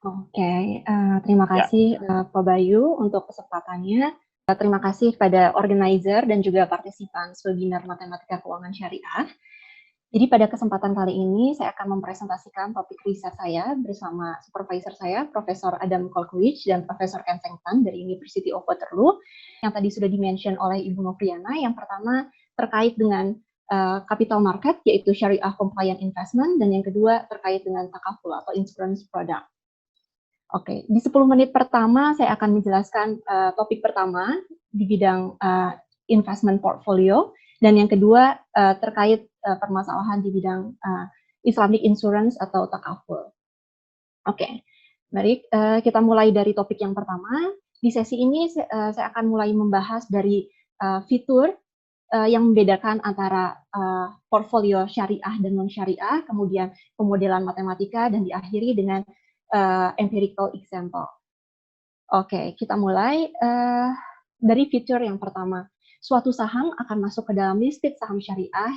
Oke, terima Ya, kasih, Pak Bayu untuk kesempatannya. Terima kasih pada organizer dan juga partisipan webinar Matematika Keuangan Syariah. Jadi pada kesempatan kali ini saya akan mempresentasikan topik riset saya bersama supervisor saya, Profesor Adam Kolkowicz dan Profesor Ken Sengtan dari University of Waterloo, yang tadi sudah dimention oleh Ibu Novriana. Yang pertama terkait dengan capital market, yaitu Syariah Compliant Investment, dan yang kedua terkait dengan takaful atau insurance product. Oke, di 10 menit pertama saya akan menjelaskan topik pertama di bidang investment portfolio, dan yang kedua terkait permasalahan di bidang Islamic insurance atau takaful. Oke, mari kita mulai dari topik yang pertama. Di sesi ini saya akan mulai membahas dari fitur yang membedakan antara portfolio syariah dan non-syariah, kemudian pemodelan matematika, dan diakhiri dengan empirical example. Oke, kita mulai dari fitur yang pertama. Suatu saham akan masuk ke dalam listed saham syariah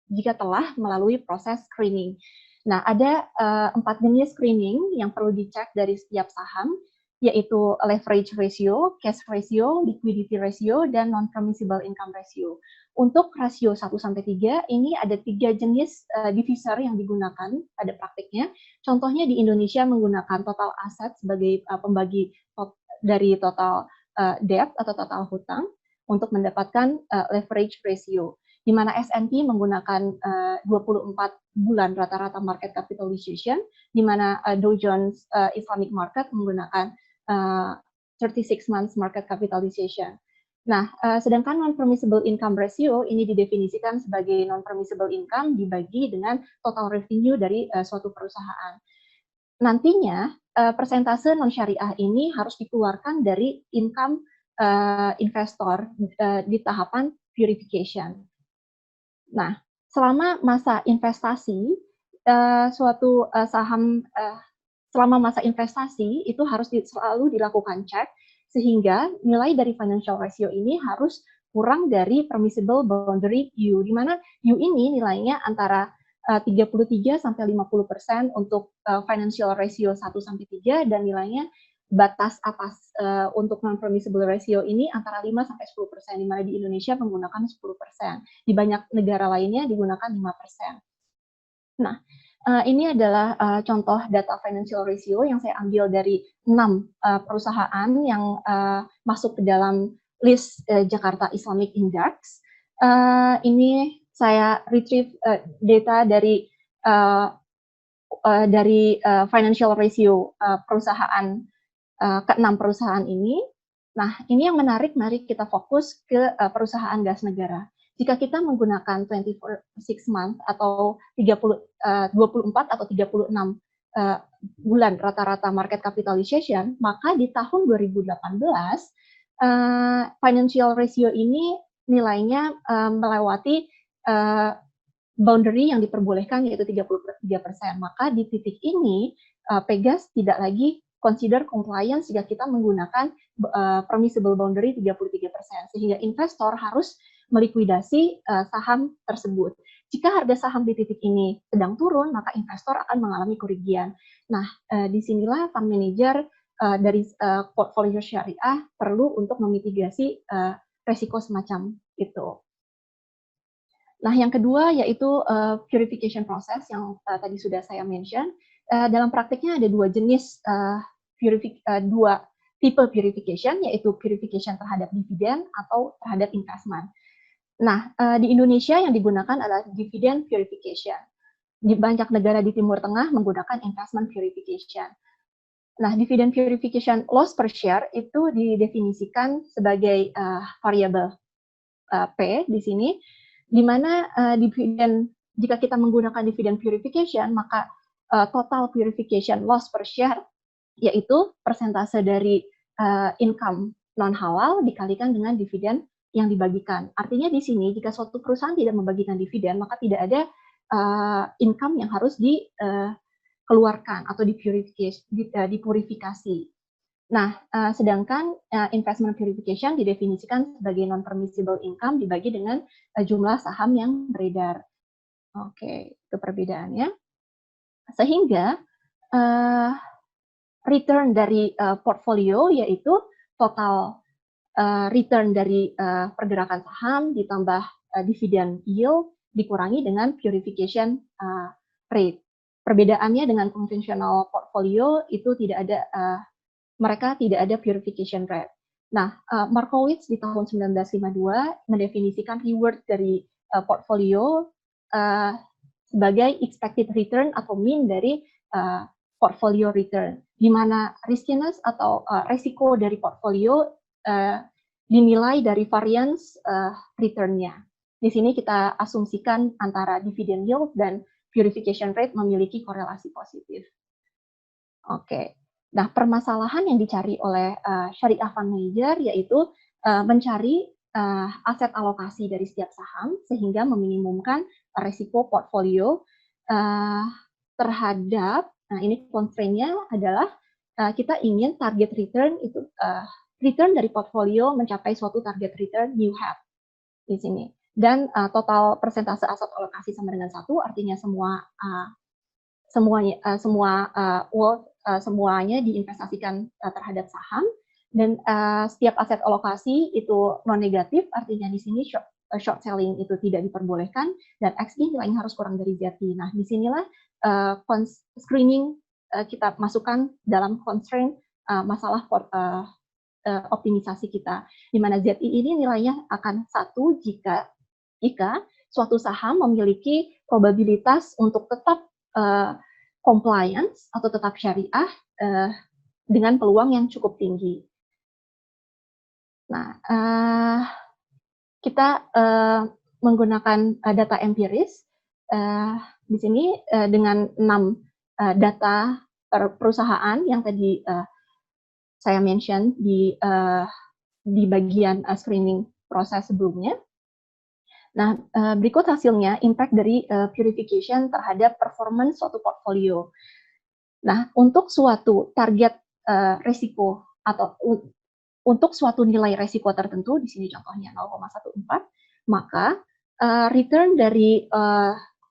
jika telah melalui proses screening. Nah, ada 4 jenis screening yang perlu dicek dari setiap saham, yaitu leverage ratio, cash ratio, liquidity ratio, dan non-permissible income ratio. Untuk rasio 1-3, ini ada 3 jenis divisor yang digunakan pada praktiknya. Contohnya di Indonesia menggunakan total aset sebagai pembagi dari total debt atau total hutang untuk mendapatkan leverage ratio, di mana S&P menggunakan 24 bulan rata-rata market capitalization, di mana Dow Jones Islamic Market menggunakan 36 months market capitalization. Nah, sedangkan non-permissible income ratio ini didefinisikan sebagai non-permissible income dibagi dengan total revenue dari suatu perusahaan. Nantinya, persentase non-syariah ini harus dikeluarkan dari income investor di tahapan purification. Nah, selama masa investasi, suatu saham selama masa investasi itu harus selalu dilakukan cek, sehingga nilai dari financial ratio ini harus kurang dari permissible boundary U, di mana U ini nilainya antara 33 sampai 50% untuk financial ratio 1-3, dan nilainya batas atas untuk non-permissible ratio ini antara 5 sampai 10%, di mana di Indonesia menggunakan 10%. Di banyak negara lainnya digunakan 5%. Nah, ini adalah contoh data financial ratio yang saya ambil dari 6 perusahaan yang masuk ke dalam list Jakarta Islamic Index. Ini saya retrieve data dari financial ratio perusahaan ke-6 perusahaan ini. Nah, ini yang menarik, mari kita fokus ke perusahaan gas negara. Jika kita menggunakan 26 month atau 24 atau 36 bulan rata-rata market capitalization, maka di tahun 2018 financial ratio ini nilainya melewati boundary yang diperbolehkan, yaitu 33%. Maka di titik ini Pegas tidak lagi consider compliance jika kita menggunakan permissible boundary 33%, sehingga investor harus melikuidasi saham tersebut. Jika harga saham di titik ini sedang turun, maka investor akan mengalami kerugian. Nah, disinilah fund manager dari portfolio syariah perlu untuk memitigasi resiko semacam itu. Nah, yang kedua yaitu purification process yang tadi sudah saya mention. Dalam praktiknya ada dua jenis dua tipe purification, yaitu purification terhadap dividen atau terhadap investment. Nah, di Indonesia yang digunakan adalah dividend purification. Di banyak negara di Timur Tengah menggunakan investment purification. Nah, dividend purification loss per share itu didefinisikan sebagai variabel P di sini, di mana dividen, jika kita menggunakan dividen purification, maka total purification loss per share, yaitu persentase dari income non-halal dikalikan dengan dividen yang dibagikan. Artinya di sini, jika suatu perusahaan tidak membagikan dividen, maka tidak ada income yang harus dikeluarkan atau dipurifikasi. Nah, sedangkan investment purification didefinisikan sebagai non-permissible income dibagi dengan jumlah saham yang beredar. Oke, itu perbedaannya. Sehingga return dari portfolio, yaitu total return dari pergerakan saham ditambah dividen yield dikurangi dengan purification rate. Perbedaannya dengan konvensional portfolio itu tidak ada, mereka tidak ada purification rate. Nah, Markowitz di tahun 1952 mendefinisikan reward dari portfolio sebagai expected return atau mean dari portfolio return, di mana riskiness atau resiko dari portfolio dinilai dari variance return-nya. Di sini kita asumsikan antara dividend yield dan purification rate memiliki korelasi positif. Oke. Nah, permasalahan yang dicari oleh Syariah Fund Manager yaitu mencari aset alokasi dari setiap saham sehingga meminimumkan risiko portfolio terhadap, nah ini constraint-nya adalah kita ingin target return itu return dari portfolio mencapai suatu target return you have di sini. Dan total persentase aset alokasi sama dengan 1, artinya semuanya diinvestasikan terhadap saham, dan setiap aset alokasi itu non negatif, artinya di sini short selling itu tidak diperbolehkan, dan XI nilainya harus kurang dari ZI. Nah, disinilah screening kita masukkan dalam constraint masalah optimisasi kita, di mana ZI ini nilainya akan 1 jika suatu saham memiliki probabilitas untuk tetap compliance atau tetap syariah dengan peluang yang cukup tinggi. Nah, kita menggunakan data empiris di sini dengan 6 data perusahaan yang tadi saya mention di bagian screening proses sebelumnya. Nah, berikut hasilnya impact dari purification terhadap performance suatu portfolio. Nah, untuk suatu target resiko atau untuk suatu nilai resiko tertentu, di sini contohnya 0,14, maka return dari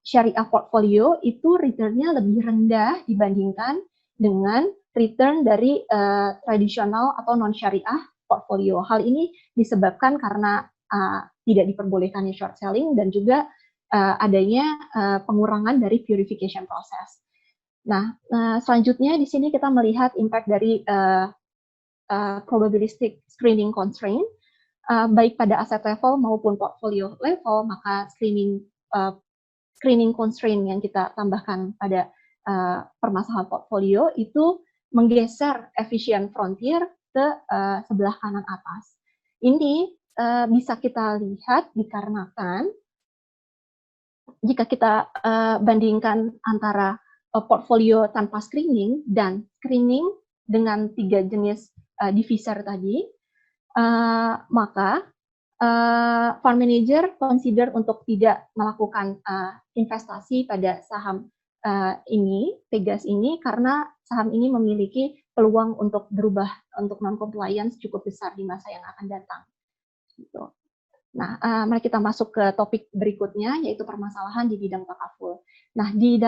syariah portfolio itu return-nya lebih rendah dibandingkan dengan return dari tradisional atau non-syariah portfolio. Hal ini disebabkan karena tidak diperbolehkannya short selling dan juga adanya pengurangan dari purification process. Nah, selanjutnya di sini kita melihat impact dari probabilistic screening constraint, baik pada aset level maupun portfolio level, maka screening constraint yang kita tambahkan pada permasalahan portfolio itu menggeser efficient frontier ke sebelah kanan atas. Ini bisa kita lihat dikarenakan jika kita bandingkan antara portfolio tanpa screening dan screening dengan 3 jenis divisor tadi, maka fund manager consider untuk tidak melakukan investasi pada saham ini, Pegas ini, karena saham ini memiliki peluang untuk berubah untuk non-compliance cukup besar di masa yang akan datang. Gitu. Nah, mari kita masuk ke topik berikutnya, yaitu permasalahan di bidang takaful. Nah, di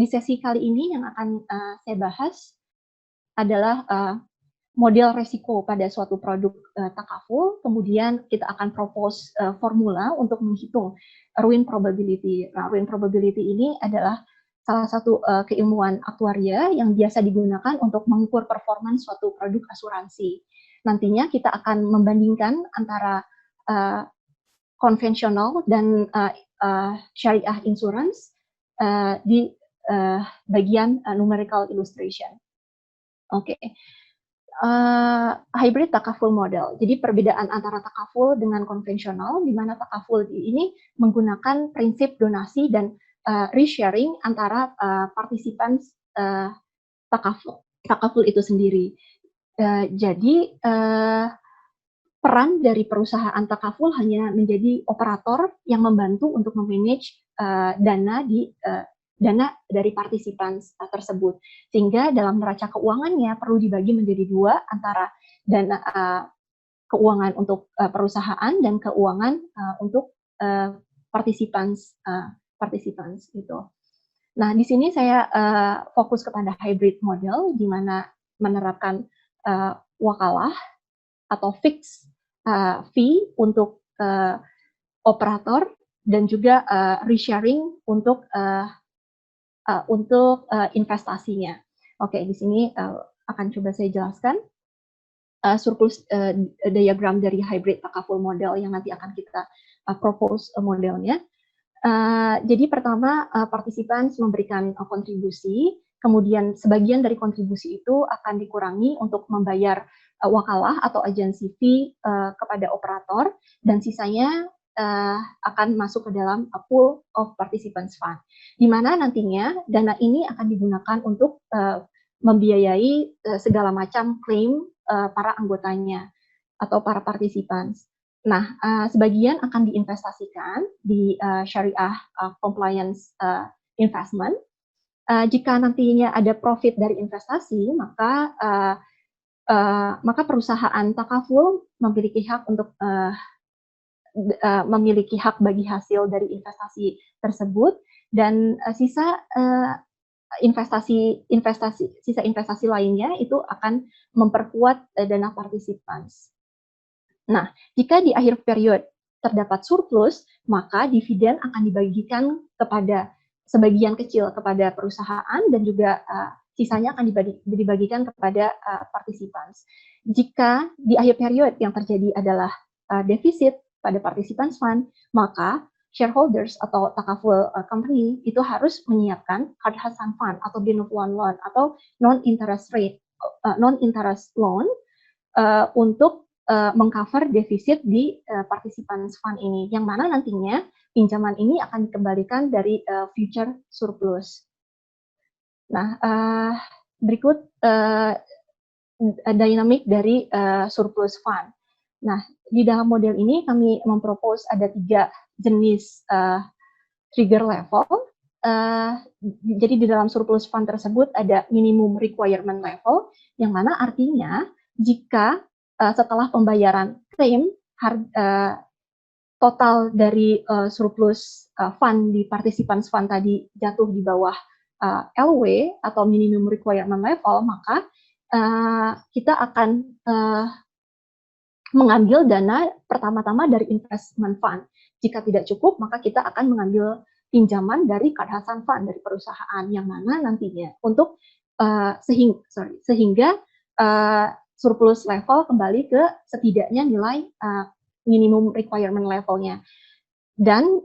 sesi kali ini yang akan saya bahas adalah model resiko pada suatu produk takaful, kemudian kita akan propose formula untuk menghitung ruin probability. Nah, ruin probability ini adalah salah satu keilmuan aktuaria yang biasa digunakan untuk mengukur performance suatu produk asuransi. Nantinya kita akan membandingkan antara konvensional dan syariah insurance di bagian numerical illustration. Oke. Hybrid takaful model. Jadi perbedaan antara takaful dengan konvensional, di mana takaful ini menggunakan prinsip donasi dan resharing antara partisipan takaful itu sendiri. Jadi peran dari perusahaan takaful hanya menjadi operator yang membantu untuk memanage dana dari partisipan tersebut, sehingga dalam neraca keuangannya perlu dibagi menjadi 2 antara dana keuangan untuk perusahaan dan keuangan untuk partisipan gitu. Nah, di sini saya fokus kepada hybrid model, di mana menerapkan wakalah atau fix fee untuk operator dan juga resharing untuk investasinya. Oke, di sini akan coba saya jelaskan surplus diagram dari hybrid takaful model yang nanti akan kita propose modelnya. Jadi pertama partisipan memberikan kontribusi, kemudian sebagian dari kontribusi itu akan dikurangi untuk membayar wakalah atau agency fee kepada operator, dan sisanya akan masuk ke dalam pool of participants fund, di mana nantinya dana ini akan digunakan untuk membiayai segala macam klaim para anggotanya atau para participants. Nah, sebagian akan diinvestasikan di syariah compliance investment. Jika nantinya ada profit dari investasi, maka perusahaan takaful memiliki hak untuk memiliki hak bagi hasil dari investasi tersebut, dan sisa investasi lainnya itu akan memperkuat dana participants. Nah, jika di akhir periode terdapat surplus, maka dividen akan dibagikan kepada sebagian kecil kepada perusahaan, dan juga sisanya akan dibagikan kepada participants. Jika di akhir periode yang terjadi adalah defisit pada participants fund, maka shareholders atau takaful company itu harus menyiapkan Qardhasan fund atau binufwan loan atau non-interest loan untuk mengcover defisit di participants fund ini, yang mana nantinya pinjaman ini akan dikembalikan dari future surplus. Nah, berikut dinamik dari surplus fund. Nah, di dalam model ini kami mempropose ada 3 jenis trigger level. Jadi di dalam surplus fund tersebut ada minimum requirement level, yang mana artinya jika setelah pembayaran klaim total dari surplus fund di participants fund tadi jatuh di bawah LW atau minimum requirement level, maka kita akan mengambil dana pertama-tama dari investment fund. Jika tidak cukup, maka kita akan mengambil pinjaman dari Qardhasan fund dari perusahaan, yang mana nantinya untuk sehingga surplus level kembali ke setidaknya nilai minimum requirement levelnya, dan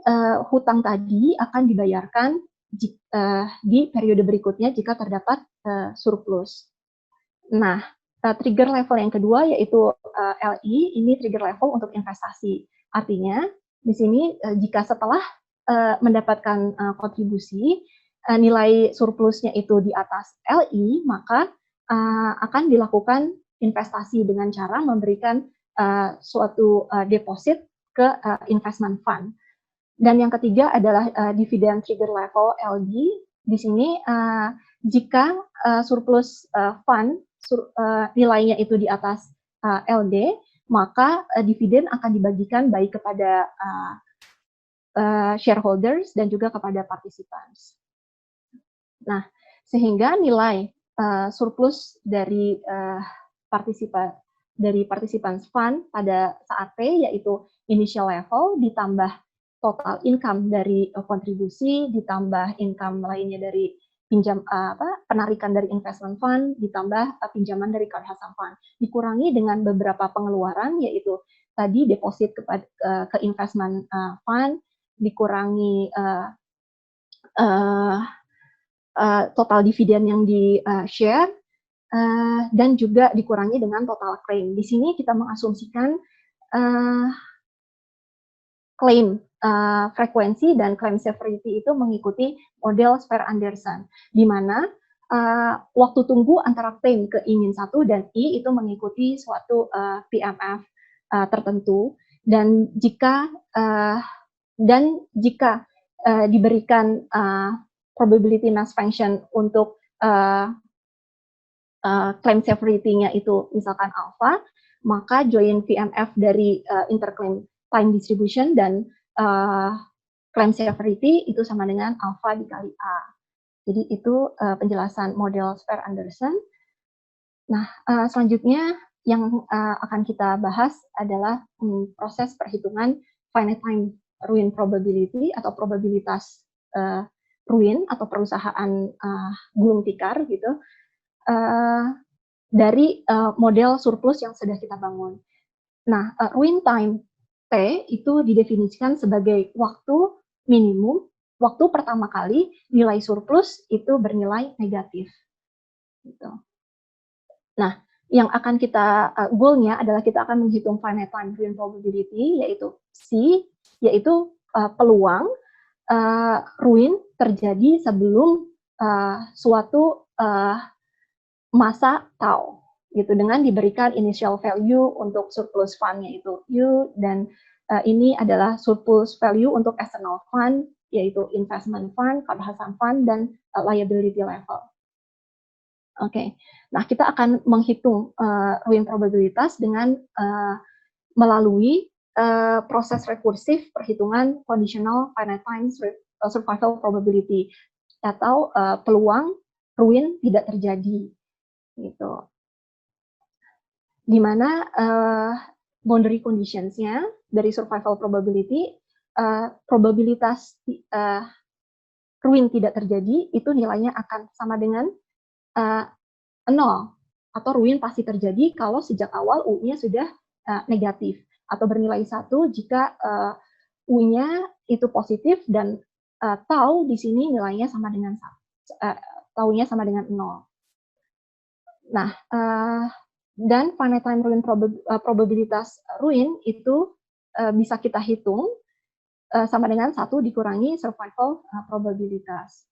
hutang tadi akan dibayarkan di periode berikutnya jika terdapat surplus. Nah, trigger level yang kedua yaitu LI, ini trigger level untuk investasi. Artinya di sini jika setelah mendapatkan kontribusi, nilai surplusnya itu di atas LI, maka akan dilakukan investasi dengan cara memberikan suatu deposit ke investment fund. Dan yang ketiga adalah dividend trigger level LD. Di sini jika surplus fund nilainya itu di atas LD, maka dividen akan dibagikan baik kepada shareholders dan juga kepada participants. Nah, sehingga nilai surplus dari participants fund pada saat T, yaitu initial level ditambah total income dari kontribusi, ditambah income lainnya dari penarikan dari investment fund, ditambah pinjaman dari Qardhasan fund, dikurangi dengan beberapa pengeluaran, yaitu tadi deposit ke investment fund, dikurangi total dividen yang di share, dan juga dikurangi dengan total claim. Di sini kita mengasumsikan claim frekuensi dan claim severity itu mengikuti model Sper-Anderson, di mana waktu tunggu antara claim ke I-1 dan I itu mengikuti suatu PMF tertentu, dan jika diberikan probability mass function untuk claim severity-nya itu misalkan alpha, maka join VMF dari interclaim time distribution dan claim severity itu sama dengan alpha dikali A. Jadi itu penjelasan model Sper-Anderson. Nah, selanjutnya yang akan kita bahas adalah proses perhitungan finite time ruin probability atau probabilitas ruin atau perusahaan gulung tikar gitu dari model surplus yang sudah kita bangun. Nah, ruin time T itu didefinisikan sebagai waktu minimum, waktu pertama kali nilai surplus itu bernilai negatif. Gitu. Nah, yang akan kita goal-nya adalah kita akan menghitung finite time ruin probability, yaitu C, yaitu peluang ruin terjadi sebelum suatu masa tau, gitu, dengan diberikan initial value untuk surplus fund yaitu U, dan ini adalah surplus value untuk external fund yaitu investment fund, Kardashian fund, dan liability level. Oke, nah kita akan menghitung ruin probabilitas dengan melalui proses rekursif perhitungan conditional finite time survival probability atau peluang ruin tidak terjadi, gitu. Di mana boundary conditionsnya dari survival probability, probabilitas ruin tidak terjadi itu nilainya akan sama dengan 0, atau ruin pasti terjadi kalau sejak awal U-nya sudah negatif, atau bernilai 1 jika U-nya itu positif dan tau di sini nilainya sama dengan taunya sama dengan 0. Nah, dan finite time ruin probabilitas ruin itu bisa kita hitung sama dengan 1 dikurangi survival probabilitas.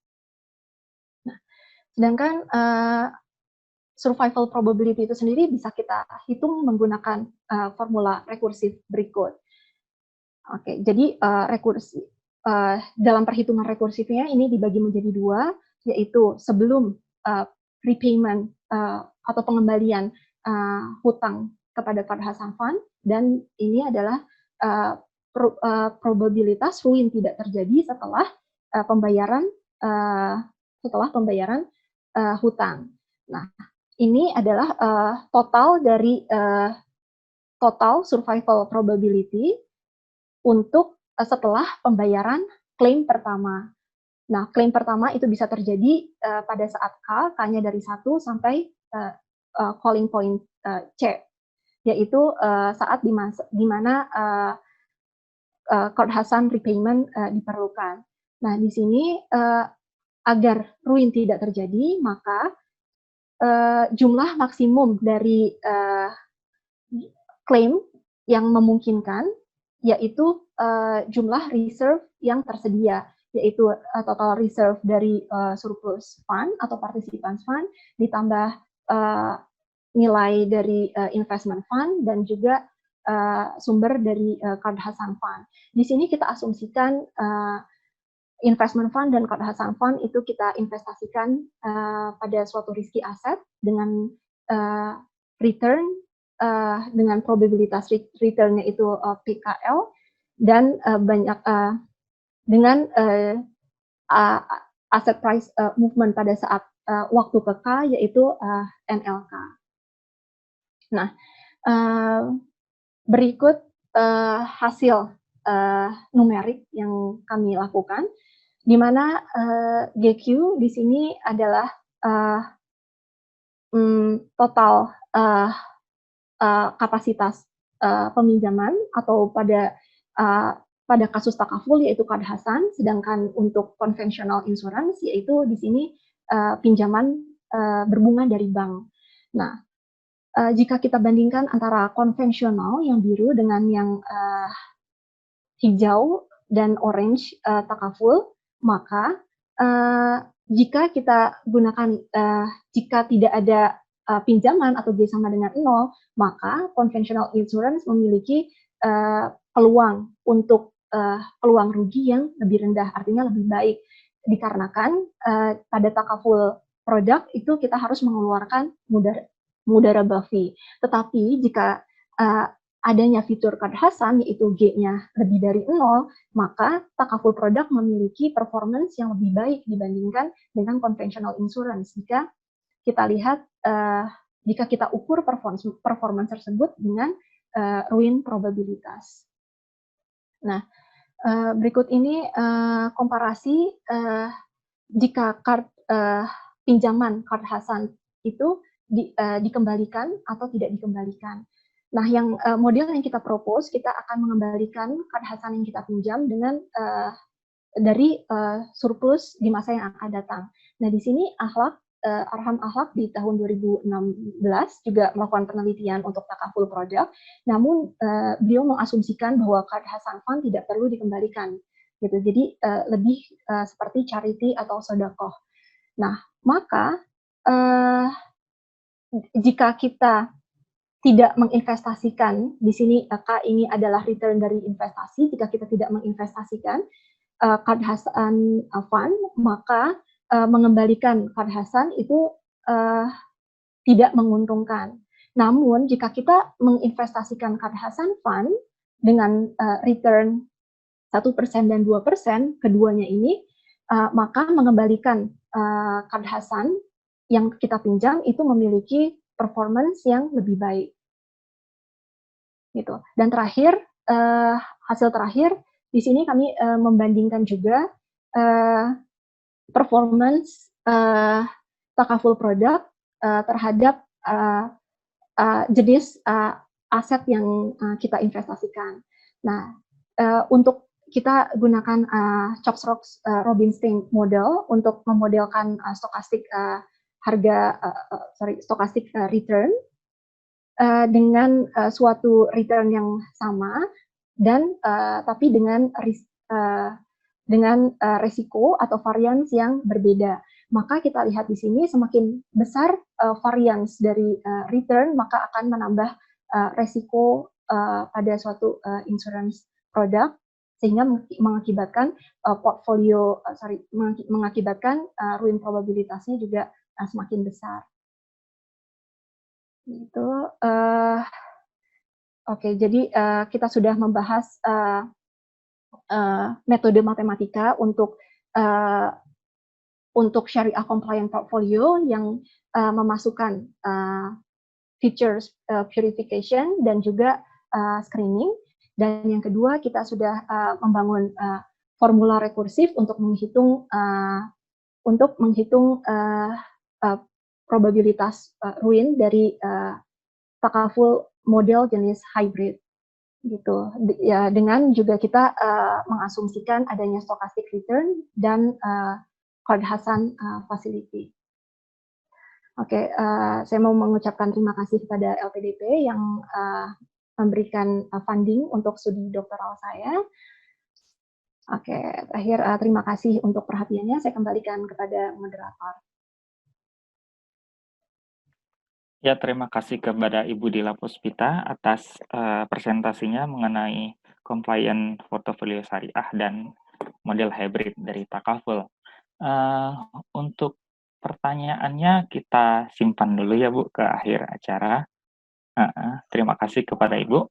Nah, sedangkan survival probability itu sendiri bisa kita hitung menggunakan formula rekursif berikut. Oke, jadi dalam perhitungan rekursifnya ini dibagi menjadi 2, yaitu sebelum repayment atau pengembalian hutang kepada Kardashian Fund, dan ini adalah probabilitas ruin tidak terjadi setelah pembayaran hutang. Nah, ini adalah total dari total survival probability untuk setelah pembayaran klaim pertama. Nah, klaim pertama itu bisa terjadi pada saat K-nya dari 1 sampai calling point C, yaitu saat di mana Kardashian repayment diperlukan. Nah, di sini agar ruin tidak terjadi, maka jumlah maksimum dari klaim yang memungkinkan yaitu jumlah reserve yang tersedia, yaitu total reserve dari surplus fund atau participants fund ditambah nilai dari investment fund dan juga sumber dari Kardashian fund. Di sini kita asumsikan investment fund dan Kardashian fund itu kita investasikan pada suatu risky asset dengan return dengan probabilitas return-nya itu PKL, dan dengan asset price movement pada saat waktu ke K yaitu NLK. Nah, berikut hasil numerik yang kami lakukan, di mana GQ di sini adalah total kapasitas peminjaman atau pada kasus takaful yaitu Kardashian, sedangkan untuk conventional insurance yaitu di sini pinjaman berbunga dari bank. Nah, jika kita bandingkan antara konvensional yang biru dengan yang hijau dan orange takaful, maka jika kita gunakan jika tidak ada pinjaman atau G sama dengan 0, maka conventional insurance memiliki peluang untuk peluang rugi yang lebih rendah, artinya lebih baik, dikarenakan pada takaful produk itu kita harus mengeluarkan mudharabah fee. Tetapi jika adanya fitur Qard Hasan, yaitu G-nya lebih dari 0, maka takaful produk memiliki performance yang lebih baik dibandingkan dengan conventional insurance. Jika kita lihat, jika kita ukur performance tersebut dengan ruin probabilitas. Nah, berikut ini komparasi jika pinjaman Qard Hasan itu dikembalikan atau tidak dikembalikan. Nah, model yang kita propose, kita akan mengembalikan Qard Hasan yang kita pinjam dengan dari surplus di masa yang akan datang. Nah, di sini Arham Ahlak di tahun 2016 juga melakukan penelitian untuk takaful produk, namun beliau mengasumsikan bahwa Qard Hasan Fund tidak perlu dikembalikan, gitu. Jadi lebih seperti charity atau sedekah. Nah, maka jika kita tidak menginvestasikan, di sini K ini adalah return dari investasi, jika kita tidak menginvestasikan Qard Hasan Fund, maka mengembalikan Qard Hasan itu tidak menguntungkan. Namun jika kita menginvestasikan Qard Hasan Fund dengan return 1% dan 2%, keduanya ini, maka mengembalikan Qard Hasan yang kita pinjam itu memiliki performance yang lebih baik. Gitu. Dan terakhir, hasil terakhir, di sini kami membandingkan juga performance takaful produk terhadap jenis aset yang kita investasikan. Nah, untuk kita gunakan Chopsrock-Robinstein model untuk memodelkan stochastic return dengan suatu return yang sama dan tapi dengan resiko atau variance yang berbeda. Maka kita lihat di sini semakin besar variance dari return, maka akan menambah resiko pada suatu insurance product, sehingga mengakibatkan ruin probabilitasnya juga semakin besar. Itu oke, jadi kita sudah membahas metode matematika untuk syariah compliant portfolio yang memasukkan features purification dan juga screening. Dan yang kedua, kita sudah membangun formula rekursif untuk menghitung probabilitas ruin dari takaful model jenis hybrid, gitu. Ya, dengan juga kita mengasumsikan adanya stochastic return dan Qard Hasan facility. Oke, saya mau mengucapkan terima kasih kepada LPDP yang memberikan funding untuk studi doktoral saya. Oke, terakhir terima kasih untuk perhatiannya. Saya kembalikan kepada moderator. Ya, terima kasih kepada Ibu Dila Puspita atas presentasinya mengenai compliant portfolio syariah dan model hybrid dari takaful. Untuk pertanyaannya kita simpan dulu ya Bu ke akhir acara. Terima kasih kepada Ibu.